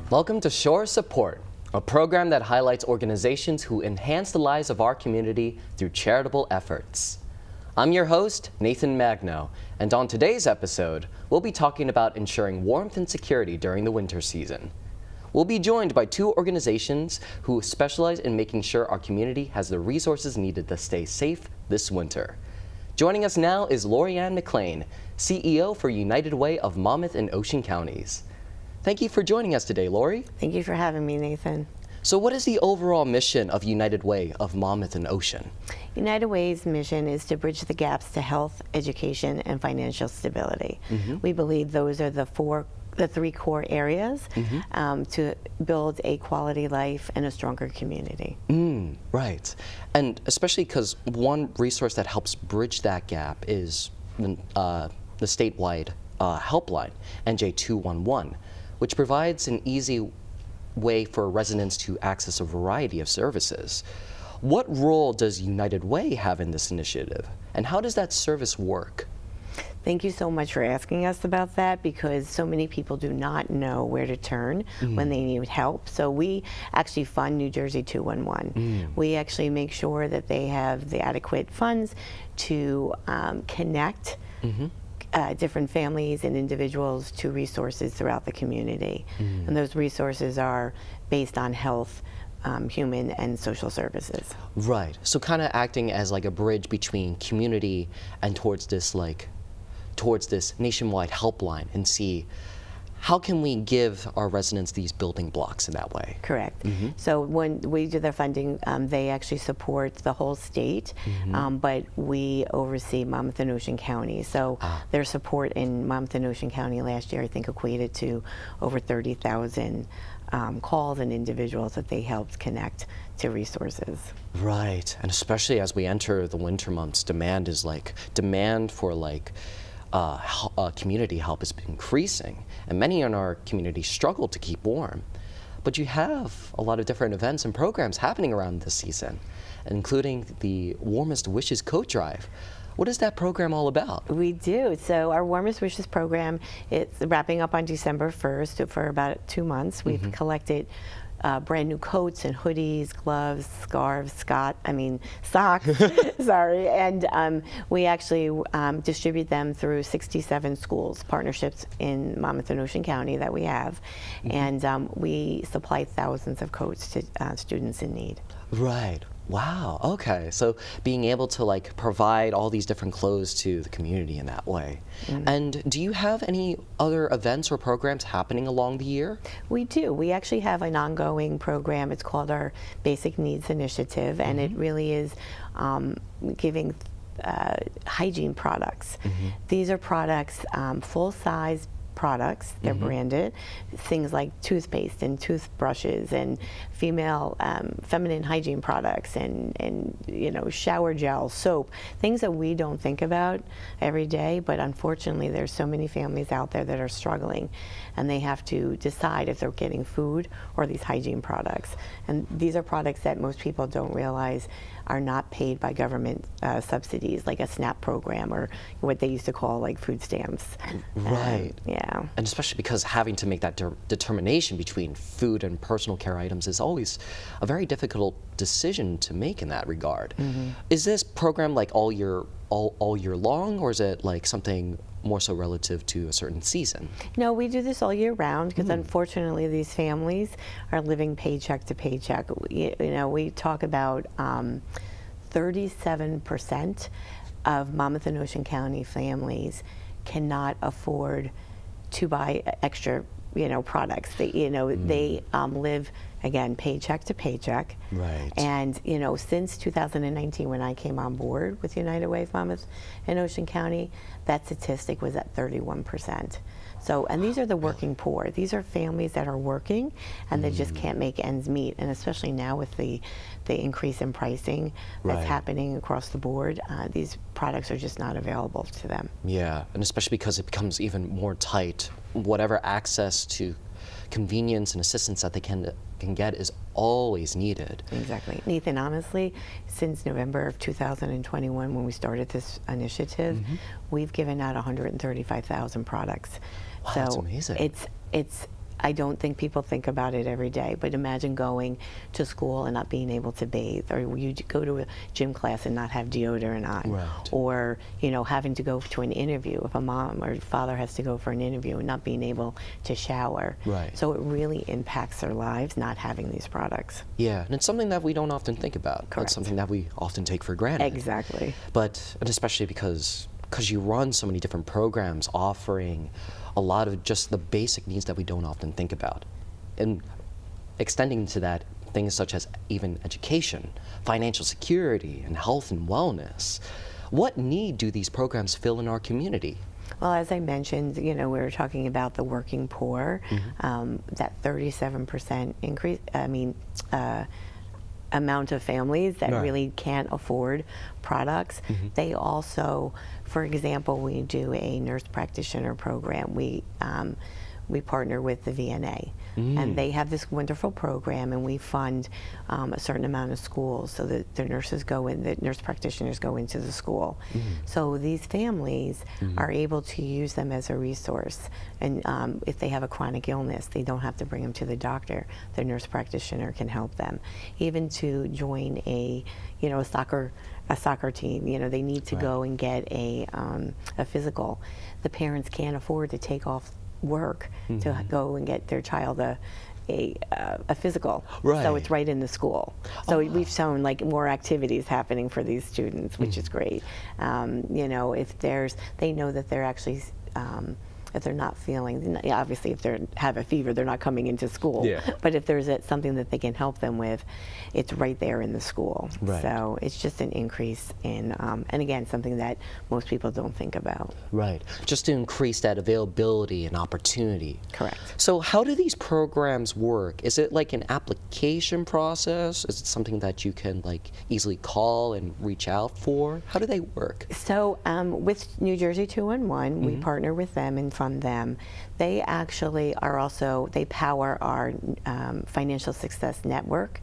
Welcome to Shore Support, a program that highlights organizations who enhance the lives of our community through charitable efforts. I'm your host, Nathan Magno, and on today's episode, we'll be talking about ensuring warmth and security during the winter season. We'll be joined by two organizations who specialize in making sure our community has the resources needed to stay safe this winter. Joining us now is Lorianne McLean, CEO for United Way of Monmouth and Ocean Counties. Thank you for joining us today, Lori. Thank you for having me, Nathan. So what is the overall mission of United Way of Monmouth and Ocean? United Way's mission is to bridge the gaps to health, education, and financial stability. We believe those are the three core areas to build a quality life and a stronger community. Right. And especially because one resource that helps bridge that gap is the statewide helpline, NJ211, which provides an easy way for residents to access a variety of services. What role does United Way have in this initiative, and how does that service work? Thank you so much for asking us about that, because so many people do not know where to turn when they need help. So we actually fund New Jersey 211. We actually make sure that they have the adequate funds to connect different families and individuals to resources throughout the community. And those resources are based on health, human and social services. Right. So kind of acting as like a bridge between community and towards this nationwide helpline, and see how can we give our residents these building blocks in that way? Correct. So when we do their funding, they actually support the whole state, but we oversee Monmouth and Ocean County. So their support in Monmouth and Ocean County last year, I think, equated to over 30,000 calls and individuals that they helped connect to resources. Right. And especially as we enter the winter months, demand for community help is increasing, and many in our community struggle to keep warm. But you have a lot of different events and programs happening around this season, including the Warmest Wishes Coat Drive. What is that program all about? We do. So our Warmest Wishes program, it's wrapping up on December 1st for about 2 months. We've collected brand new coats and hoodies, gloves, scarves, socks, sorry, and we actually distribute them through 67 schools, partnerships in Monmouth and Ocean County that we have, and we supply thousands of coats to students in need. Right. Wow. Okay. So being able to provide all these different clothes to the community in that way. And do you have any other events or programs happening along the year? We do. We actually have an ongoing program. It's called our Basic Needs Initiative, and it really is giving hygiene products. These are products, full-size products. They're branded. Things like toothpaste and toothbrushes and feminine hygiene products and shower gel, soap, things that we don't think about every day, but unfortunately there's so many families out there that are struggling, and they have to decide if they're getting food or these hygiene products. And these are products that most people don't realize are not paid by government subsidies, like a SNAP program or what they used to call food stamps. Right. Yeah. And especially because having to make that determination between food and personal care items is always a very difficult decision to make in that regard. Is this program all year long, or is it something more so relative to a certain season? No, we do this all year round, because unfortunately these families are living paycheck to paycheck. We talk about 37% of Monmouth and Ocean County families cannot afford to buy extra products. They live, again, paycheck to paycheck. Right. And since 2019, when I came on board with United Way of Monmouth and Ocean County, that statistic was at 31%. So, and these are the working poor. These are families that are working and they just can't make ends meet. And especially now with the increase in pricing that's happening across the board, these products are just not available to them. Yeah, and especially because it becomes even more tight. Whatever access to convenience and assistance that they can get is always needed. Exactly. Nathan, honestly, since November of 2021, when we started this initiative, we've given out 135,000 products. Wow, so that's amazing. It's I don't think people think about it every day, but imagine going to school and not being able to bathe, or you go to a gym class and not have deodorant on, Right. or having to go to an interview if a mom or father has to go for an interview and not being able to shower. Right. So it really impacts their lives not having these products. Yeah, and it's something that we don't often think about. Correct. It's something that we often take for granted. Exactly. And especially because you run so many different programs offering a lot of just the basic needs that we don't often think about. And extending to that, things such as even education, financial security, and health and wellness. What need do these programs fill in our community? Well, as I mentioned, we were talking about the working poor, that 37% increase, amount of families that Right. really can't afford products. They also, for example, we do a nurse practitioner program. We partner with the VNA, and they have this wonderful program, and we fund a certain amount of schools so that the nurse practitioners go into the school. So these families are able to use them as a resource, and if they have a chronic illness, they don't have to bring them to the doctor. The nurse practitioner can help them. Even to join a soccer team, they need to Right. go and get a physical. The parents can't afford to take off work to go and get their child a physical. Right. So it's right in the school. So we've shown like more activities happening for these students, which is great. If they know that they're actually if they're not feeling, obviously if they have a fever, they're not coming into school. Yeah. But if there's something that they can help them with, it's right there in the school. Right. So it's just an increase in, and again, something that most people don't think about. Right, just to increase that availability and opportunity. Correct. So how do these programs work? Is it like an application process? Is it something that you can like easily call and reach out for? How do they work? So with New Jersey 211, we partner with them and fund them. They actually they power our Financial Success Network.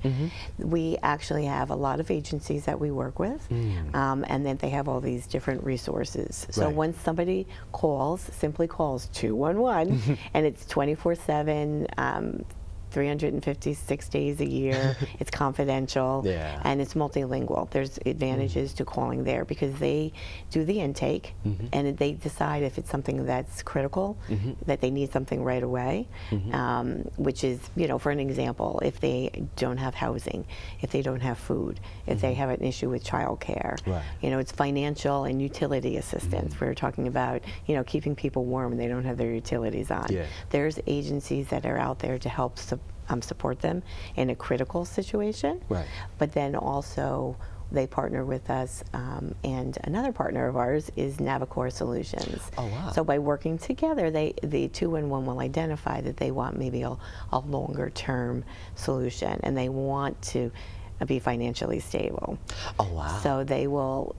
We actually have a lot of agencies that we work with, and then they have all these different resources. So Right. once somebody simply calls 211, and it's 24/7, 356 days a year. It's confidential, Yeah. and it's multilingual. There's advantages to calling there because they do the intake, and they decide if it's something that's critical, that they need something right away, which is, for an example, if they don't have housing, if they don't have food, if they have an issue with childcare, Right. it's financial and utility assistance. We're talking about, keeping people warm and they don't have their utilities on. Yeah. There's agencies that are out there to help support them in a critical situation. Right. But then also they partner with us, and another partner of ours is Navicor Solutions. Oh, wow. So by working together, the 211 will identify that they want maybe a longer term solution, and they want to be financially stable. Oh, wow. So they will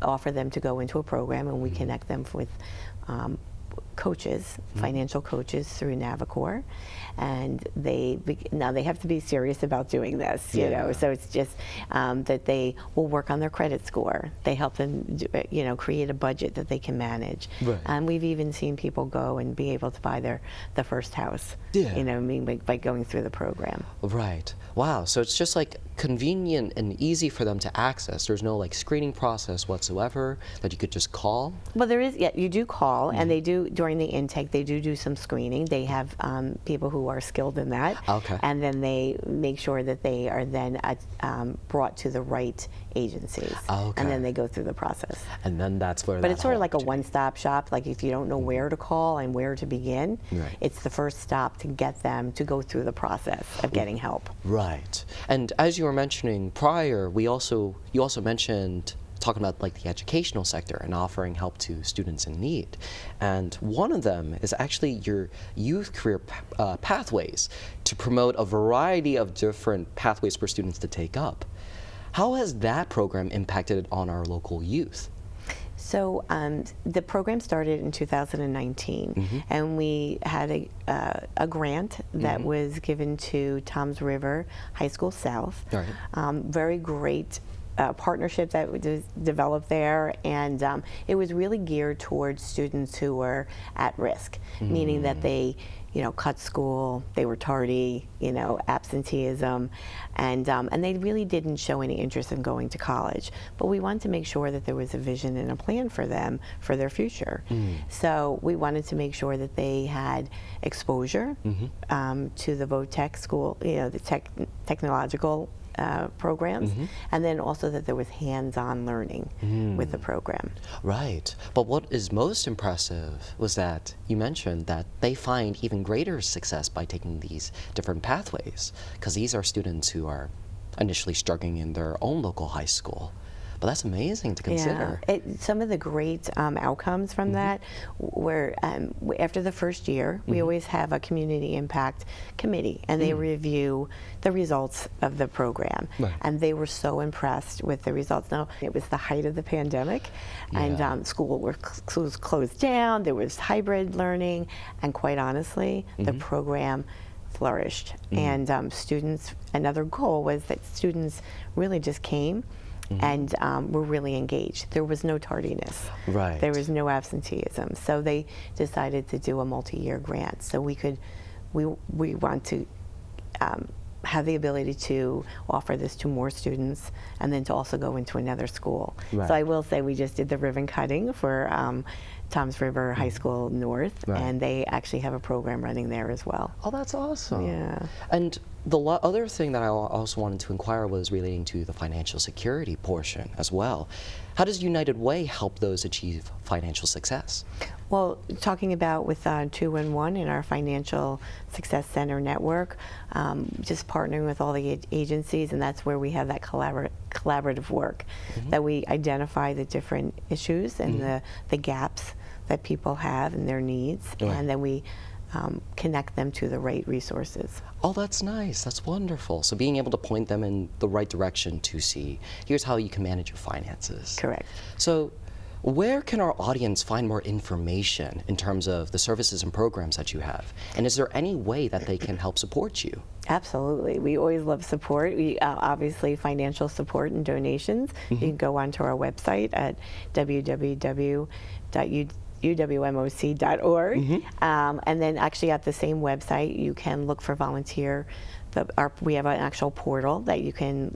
offer them to go into a program, and we connect them with coaches, financial coaches through Navicor, and now they have to be serious about doing this, Yeah. So it's just that they will work on their credit score. They help them, create a budget that they can manage. Right. And we've even seen people go and be able to buy the first house. Yeah. By going through the program. Right. Wow. So it's just like convenient and easy for them to access. There's no like screening process whatsoever that you could just call. Well, there is. Yeah, you do call, and they do during the intake. They do some screening. They have people who are skilled in that. Okay. And then they make sure that they are then brought to the right agencies. Okay. And then they go through the process. And then that's where. But that it's sort of whole like a opportunity- one-stop shop. Like if you don't know where to call and where to begin, Right. it's the first stop to get them to go through the process of getting help. Right. And as you were mentioning prior, you also mentioned talking about like the educational sector and offering help to students in need. And one of them is actually your youth career pathways to promote a variety of different pathways for students to take up. How has that program impacted on our local youth? So the program started in 2019, and we had a grant that was given to Toms River High School South. All right. Very great partnership that was developed there, and it was really geared towards students who were at risk, meaning that they, cut school, they were tardy, absenteeism, and they really didn't show any interest in going to college. But we wanted to make sure that there was a vision and a plan for them for their future. So we wanted to make sure that they had exposure to the VOTech school, the technological programs, and then also that there was hands-on learning with the program. Right. But what is most impressive was that you mentioned that they find even greater success by taking these different pathways, because these are students who are initially struggling in their own local high school. But that's amazing to consider. Yeah. Some of the great outcomes from that were after the first year, we always have a community impact committee, and they review the results of the program. Right. And they were so impressed with the results. Now, it was the height of the pandemic, and school was closed down, there was hybrid learning, and quite honestly, the program flourished. And students, another goal was that students really just came and were really engaged. There was no tardiness. Right. There was no absenteeism. So they decided to do a multi-year grant. So we want to have the ability to offer this to more students and then to also go into another school. Right. So I will say we just did the ribbon cutting for Toms River High School North, and they actually have a program running there as well. Oh, that's awesome. Yeah. And the other thing that I also wanted to inquire was relating to the financial security portion as well. How does United Way help those achieve financial success? Well, talking about with 211 in our Financial Success Center network, just partnering with all the agencies, and that's where we have that collaborative work, that we identify the different issues and the gaps that people have in their needs, and then we connect them to the right resources. Oh, that's nice. That's wonderful. So being able to point them in the right direction to see, here's how you can manage your finances. Correct. So where can our audience find more information in terms of the services and programs that you have? And is there any way that they can help support you? Absolutely. We always love support. We obviously financial support and donations. You can go onto our website at www.uwmoc.org. And then actually at the same website, you can look for volunteer. We have an actual portal that you can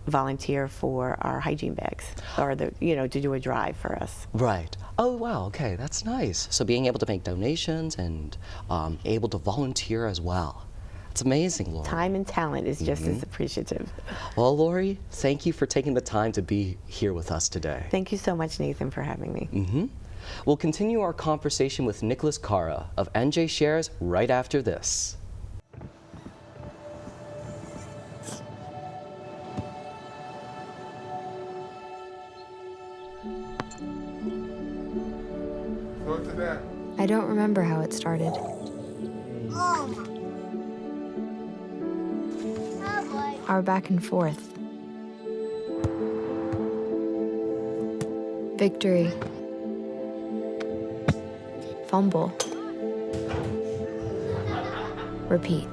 volunteer for our hygiene bags, or to do a drive for us. Right. Oh, wow. Okay, that's nice. So being able to make donations and able to volunteer as well. It's amazing, Lori. Time and talent is just as appreciative. Well, Lori, thank you for taking the time to be here with us today. Thank you so much, Nathan, for having me. We'll continue our conversation with Nicholas Cara of NJ Shares right after this. I don't remember how it started. Our back and forth. Victory. Fumble. Repeat.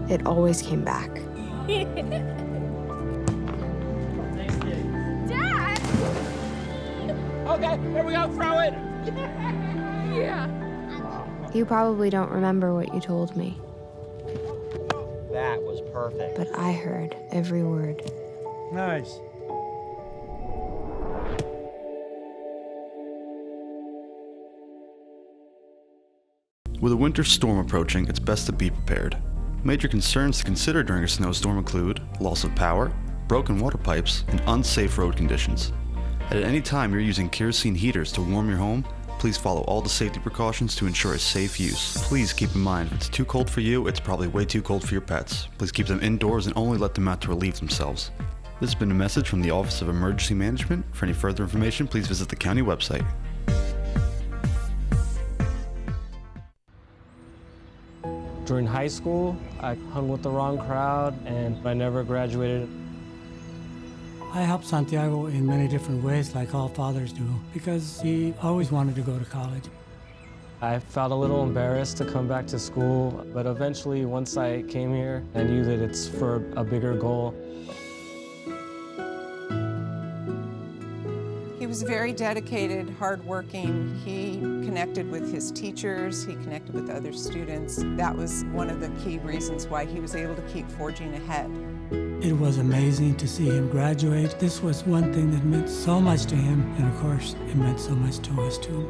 It always came back. Dad! Okay, here we go, throw it! Yeah. You probably don't remember what you told me, That was perfect. but I heard every word. Nice. With a winter storm approaching, it's best to be prepared. Major concerns to consider during a snowstorm include loss of power, broken water pipes, and unsafe road conditions. At any time you're using kerosene heaters to warm your home, please follow all the safety precautions to ensure a safe use. Please keep in mind, if it's too cold for you, it's probably way too cold for your pets. Please keep them indoors and only let them out to relieve themselves. This has been a message from the Office of Emergency Management. For any further information, please visit the county website. During high school, I hung with the wrong crowd and I never graduated. I helped Santiago in many different ways, like all fathers do, because he always wanted to go to college. I felt a little embarrassed to come back to school, but eventually once I came here, I knew that it's for a bigger goal. He was very dedicated, hardworking. He connected with his teachers, he connected with other students. That was one of the key reasons why he was able to keep forging ahead. It was amazing to see him graduate. This was one thing that meant so much to him, and of course, it meant so much to us too.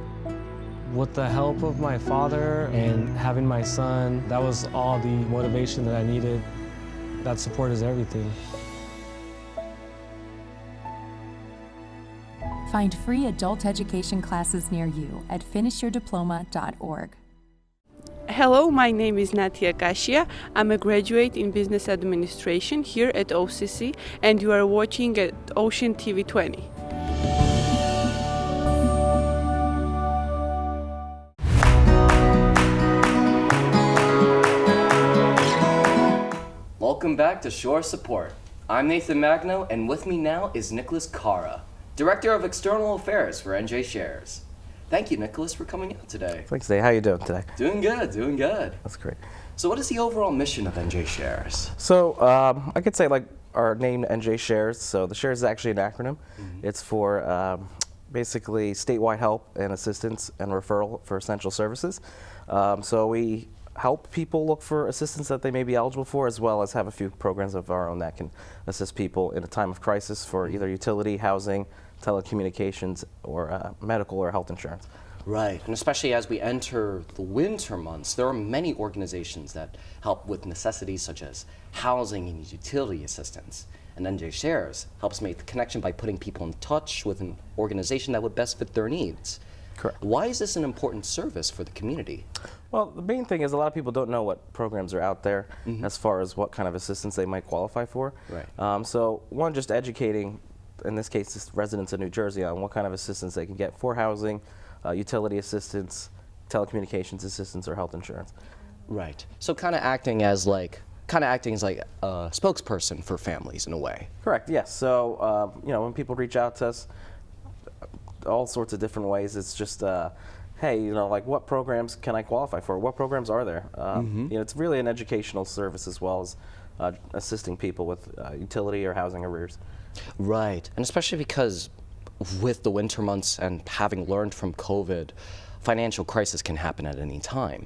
With the help of my father and having my son, that was all the motivation that I needed. That support is everything. Find free adult education classes near you at finishyourdiploma.org. Hello, my name is Natia Kashia. I'm a graduate in business administration here at OCC, and you are watching at Ocean TV 20. Welcome back to Shore Support. I'm Nathan Magno, and with me now is Nicholas Cara, Director of External Affairs for NJ Shares. Thank you, Nicholas, for coming out today. Thanks, Dave. How you doing today? Doing good, doing good. That's great. So what is the overall mission of NJ Shares? So I could say like our name, NJ Shares. So the Shares is actually an acronym. It's for basically statewide help and assistance and referral for essential services. So we help people look for assistance that they may be eligible for, as well as have a few programs of our own that can assist people in a time of crisis for either utility, housing, telecommunications, or medical or health insurance. Right, and especially as we enter the winter months, there are many organizations that help with necessities such as housing and utility assistance. And NJ Shares helps make the connection by putting people in touch with an organization that would best fit their needs. Correct. Why is this an important service for the community? Well, the main thing is a lot of people don't know what programs are out there as far as what kind of assistance they might qualify for. Right. So one, just educating, in this case, just residents of New Jersey on what kind of assistance they can get for housing, utility assistance, telecommunications assistance, or health insurance. Right. So kind of acting as like a spokesperson for families in a way. Correct. Yes. So when people reach out to us, all sorts of different ways. It's just, hey, like what programs can I qualify for? What programs are there? It's really an educational service as well as assisting people with utility or housing arrears. Right, and especially because with the winter months and having learned from COVID, financial crisis can happen at any time.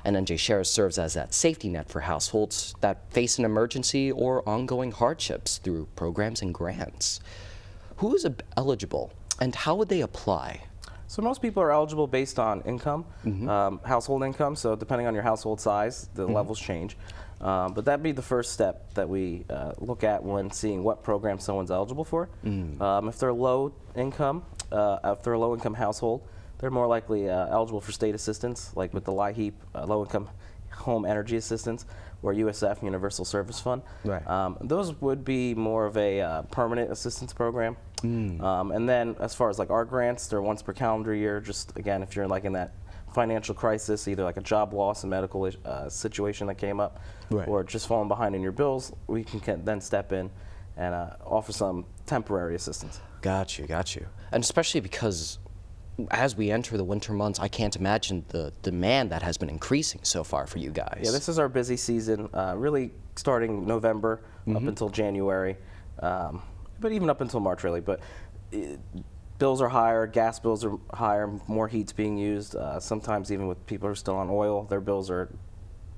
And NJ Shares serves as that safety net for households that face an emergency or ongoing hardships through programs and grants. Who is eligible and how would they apply? So most people are eligible based on income, household income. So depending on your household size, the levels change. But that'd be the first step that we look at when seeing what program someone's eligible for. If they're low income household, they're more likely eligible for state assistance, like with the LIHEAP, Low Income Home Energy Assistance, or USF, Universal Service Fund. Right. Those would be more of a permanent assistance program. And then as far as like our grants, they're once per calendar year. Just again, if you're like in that financial crisis, either like a job loss, a medical situation that came up, right, or just falling behind in your bills, we can then step in and offer some temporary assistance. Got you. And especially because as we enter the winter months, I can't imagine the demand that has been increasing so far for you guys. Yeah, this is our busy season, really starting November up until January, but even up until March really. But bills are higher, gas bills are higher, more heat's being used. Sometimes even with people who are still on oil, their bills are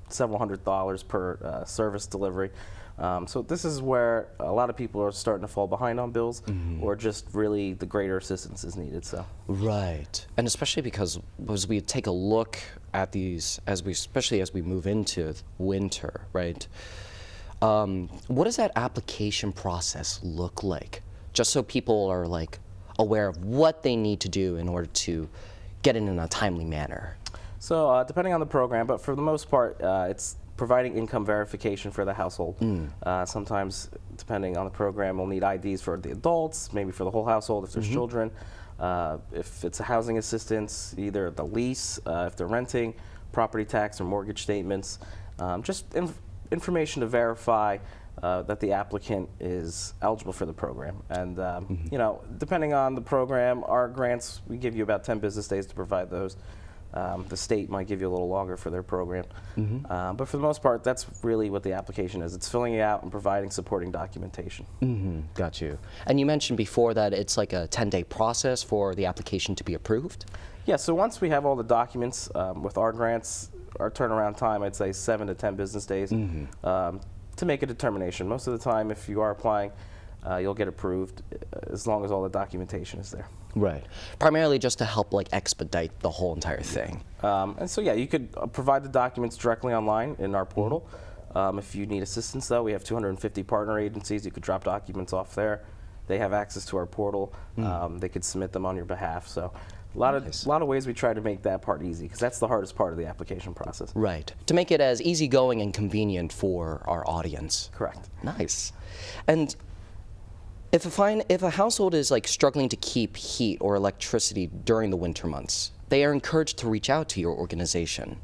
several $100s per service delivery. So this is where a lot of people are starting to fall behind on bills, or just really the greater assistance is needed. So right, and especially because as we take a look at these, especially as we move into winter, right? What does that application process look like? Just so people are like aware of what they need to do in order to get in a timely manner. So depending on the program, but for the most part, it's providing income verification for the household. Sometimes, depending on the program, we'll need IDs for the adults, maybe for the whole household if there's children. If it's a housing assistance, either the lease, if they're renting, property tax or mortgage statements, just information to verify that the applicant is eligible for the program. And depending on the program, our grants, we give you about 10 business days to provide those. The state might give you a little longer for their program. But for the most part, that's really what the application is. It's filling it out and providing supporting documentation. Got you. And you mentioned before that it's like a 10-day process for the application to be approved? Yeah, so once we have all the documents with our grants, our turnaround time, I'd say 7 to 10 business days to make a determination. Most of the time, if you are applying, you'll get approved as long as all the documentation is there. Right. Primarily just to help like expedite the whole entire thing. And so yeah, you could provide the documents directly online in our portal. If you need assistance though, we have 250 partner agencies. You could drop documents off there. They have access to our portal. They could submit them on your behalf. So a lot of ways we try to make that part easy, because that's the hardest part of the application process. Right. To make it as easygoing and convenient for our audience. Correct. Nice. And if a household is like struggling to keep heat or electricity during the winter months, they are encouraged to reach out to your organization.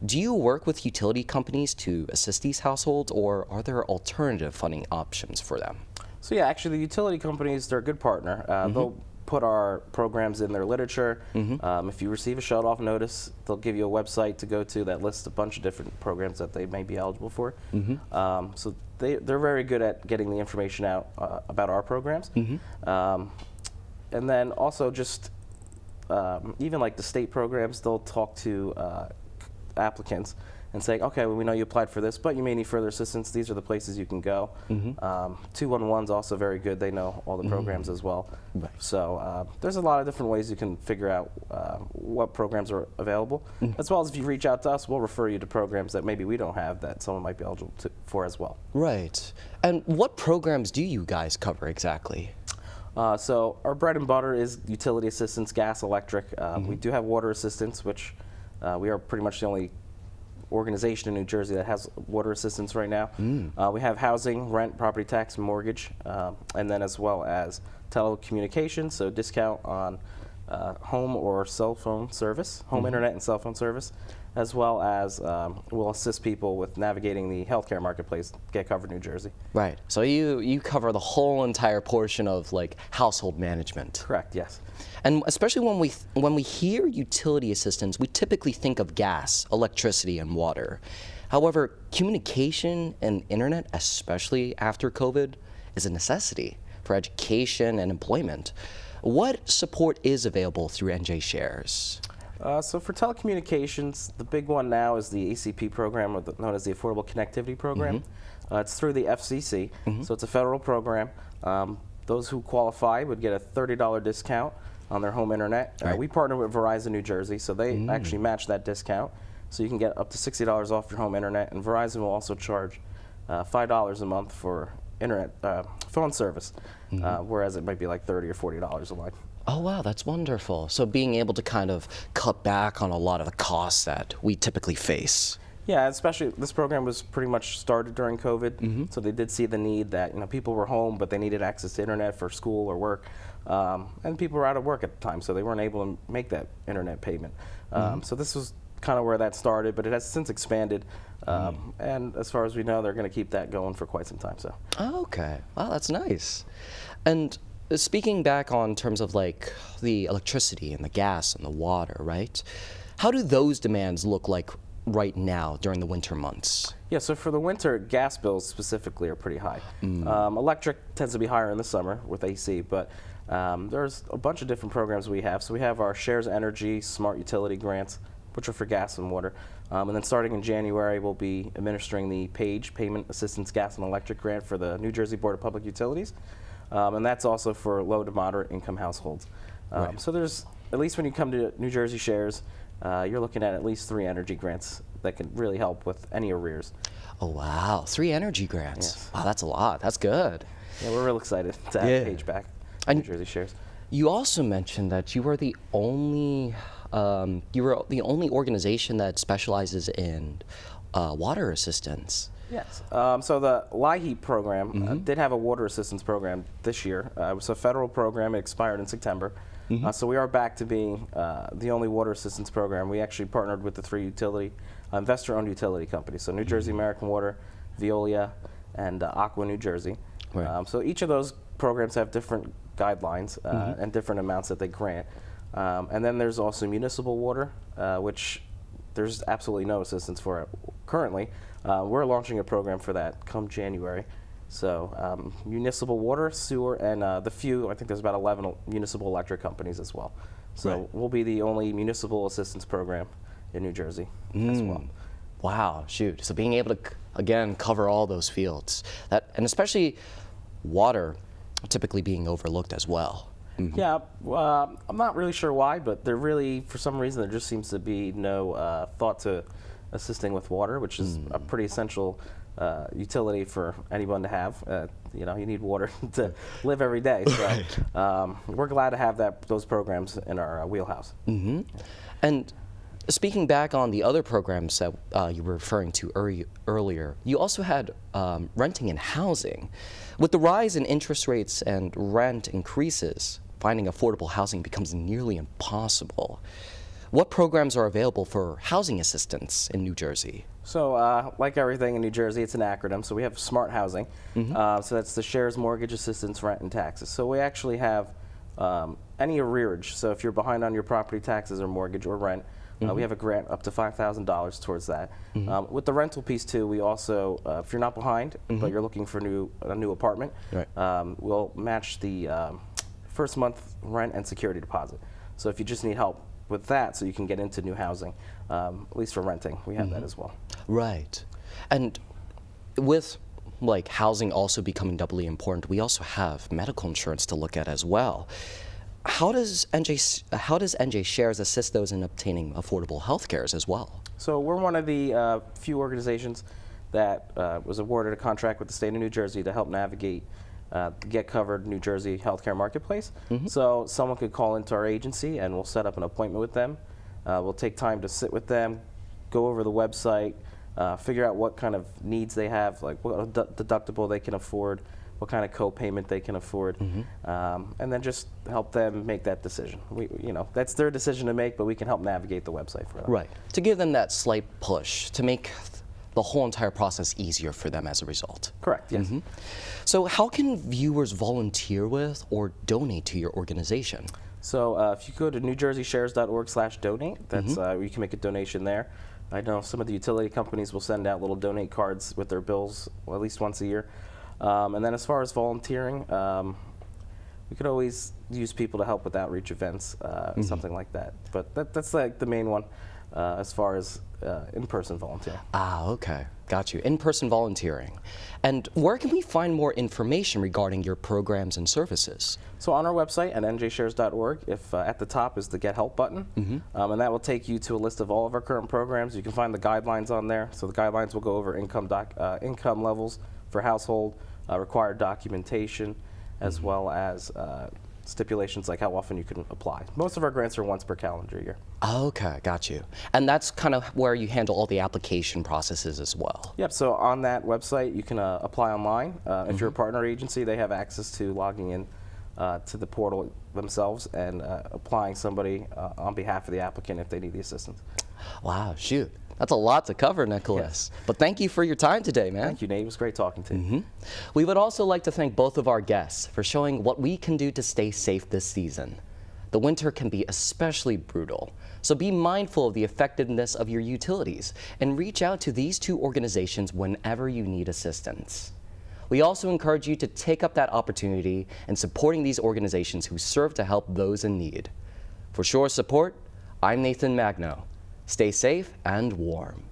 Do you work with utility companies to assist these households, or are there alternative funding options for them? So yeah, actually the utility companies, they're a good partner. They'll put our programs in their literature. If you receive a shut-off notice, they'll give you a website to go to that lists a bunch of different programs that they may be eligible for. So they're very good at getting the information out about our programs. And then also just even like the state programs, they'll talk to applicants and say, okay, well, we know you applied for this, but you may need further assistance. These are the places you can go. 211's also very good. They know all the programs as well. Right. So there's a lot of different ways you can figure out what programs are available, as well as if you reach out to us, we'll refer you to programs that maybe we don't have that someone might be eligible for as well. Right. And what programs do you guys cover exactly? So our bread and butter is utility assistance, gas, electric. We do have water assistance, which we are pretty much the only organization in New Jersey that has water assistance right now. We have housing, rent, property tax, and mortgage, and then as well as telecommunications, so discount on home or cell phone service, home internet and cell phone service, as well as we'll assist people with navigating the healthcare marketplace, Get Covered New Jersey. Right. So you cover the whole entire portion of like household management. Correct. Yes. And especially when we hear utility assistance, we typically think of gas, electricity, and water. However, communication and internet, especially after COVID, is a necessity for education and employment. What support is available through NJ Shares? So for telecommunications, the big one now is the ACP program, known as the Affordable Connectivity Program. It's through the FCC, so it's a federal program. Those who qualify would get a $30 discount on their home internet. We partner with Verizon New Jersey, so they actually match that discount. So you can get up to $60 off your home internet, and Verizon will also charge $5 a month for internet phone service, whereas it might be like $30 or $40 a line. Oh wow, that's wonderful. So being able to kind of cut back on a lot of the costs that we typically face. Yeah, especially this program was pretty much started during COVID, so they did see the need that people were home, but they needed access to internet for school or work, and people were out of work at the time, so they weren't able to make that internet payment. So this was kind of where that started, but it has since expanded, and as far as we know, they're going to keep that going for quite some time. So. Oh, okay, wow, that's nice. And speaking back on terms of like the electricity and the gas and the water, right? How do those demands look like right now during the winter months? Yeah, so for the winter, gas bills specifically are pretty high. Electric tends to be higher in the summer with AC, but there's a bunch of different programs we have. So we have our Shares Energy Smart Utility Grants, which are for gas and water. And then starting in January, we'll be administering the PAGE, Payment Assistance Gas and Electric Grant for the New Jersey Board of Public Utilities. And that's also for low to moderate income households. So there's, at least when you come to New Jersey Shares, you're looking at least 3 energy grants that can really help with any arrears. Oh wow, 3 energy grants. Yes. Wow, that's a lot. That's good. Yeah, we're real excited to have PAGE back in New Jersey Shares. You also mentioned that you were the only organization that specializes in water assistance. Yes. So the LIHEAP program did have a water assistance program this year. It was a federal program. It expired in September. So we are back to being the only water assistance program. We actually partnered with the 3 investor-owned utility companies. So New Jersey American Water, Veolia, and Aqua New Jersey. Right. So each of those programs have different guidelines and different amounts that they grant. And then there's also municipal water, which there's absolutely no assistance for it currently. We're launching a program for that come January. So municipal water, sewer, and I think there's about 11 municipal electric companies as well. So we'll be the only municipal assistance program in New Jersey as well. Wow, shoot. So being able to, again, cover all those fields, and especially water typically being overlooked as well. Yeah, I'm not really sure why, but for some reason, there just seems to be no thought to assisting with water, which is a pretty essential utility for anyone to have. You need water to live every day. So we're glad to have those programs in our wheelhouse. And speaking back on the other programs that you were referring to earlier, you also had renting and housing. With the rise in interest rates and rent increases, finding affordable housing becomes nearly impossible. What programs are available for housing assistance in New Jersey? So like everything in New Jersey, it's an acronym. So we have SMART Housing. So that's the Shares Mortgage Assistance, Rent, and Taxes. So we actually have any arrearage. So if you're behind on your property taxes or mortgage or rent, we have a grant up to $5,000 towards that. With the rental piece too, we also, if you're not behind, but you're looking for a new apartment, we'll match the first month rent and security deposit. So if you just need help with that so you can get into new housing, at least for renting, we have that as well. Right. And with housing also becoming doubly important, we also have medical insurance to look at as well. How does NJ Shares assist those in obtaining affordable health care as well? So we're one of the few organizations that was awarded a contract with the state of New Jersey to help navigate the Get Covered New Jersey healthcare marketplace. So someone could call into our agency and we'll set up an appointment with them. We'll take time to sit with them, go over the website, figure out what kind of needs they have, like what deductible they can afford, what kind of co-payment they can afford, and then just help them make that decision. That's their decision to make, but we can help navigate the website for them. Right. To give them that slight push to make the whole entire process easier for them as a result. Correct, yes. So how can viewers volunteer with or donate to your organization? So if you go to newjerseyshares.org/donate, that's you can make a donation there. I know some of the utility companies will send out little donate cards with their bills at least once a year. And then as far as volunteering, we could always use people to help with outreach events, something like that. But that's like the main one as far as in-person volunteering. Okay. Got you. In-person volunteering. And where can we find more information regarding your programs and services? So on our website at njshares.org, if at the top is the Get Help button, and that will take you to a list of all of our current programs. You can find the guidelines on there. So the guidelines will go over income levels for household, required documentation, as well as stipulations like how often you can apply. Most of our grants are once per calendar year. Okay, got you. And that's kind of where you handle all the application processes as well. Yep, so on that website you can apply online. If you're a partner agency, they have access to logging in to the portal themselves and applying somebody on behalf of the applicant if they need the assistance. Wow, shoot. That's a lot to cover, Nicholas. Yes. But thank you for your time today, man. Thank you, Nate. It was great talking to you. We would also like to thank both of our guests for showing what we can do to stay safe this season. The winter can be especially brutal, so be mindful of the effectiveness of your utilities and reach out to these two organizations whenever you need assistance. We also encourage you to take up that opportunity in supporting these organizations who serve to help those in need. For Shore Support, I'm Nathan Magno. Stay safe and warm.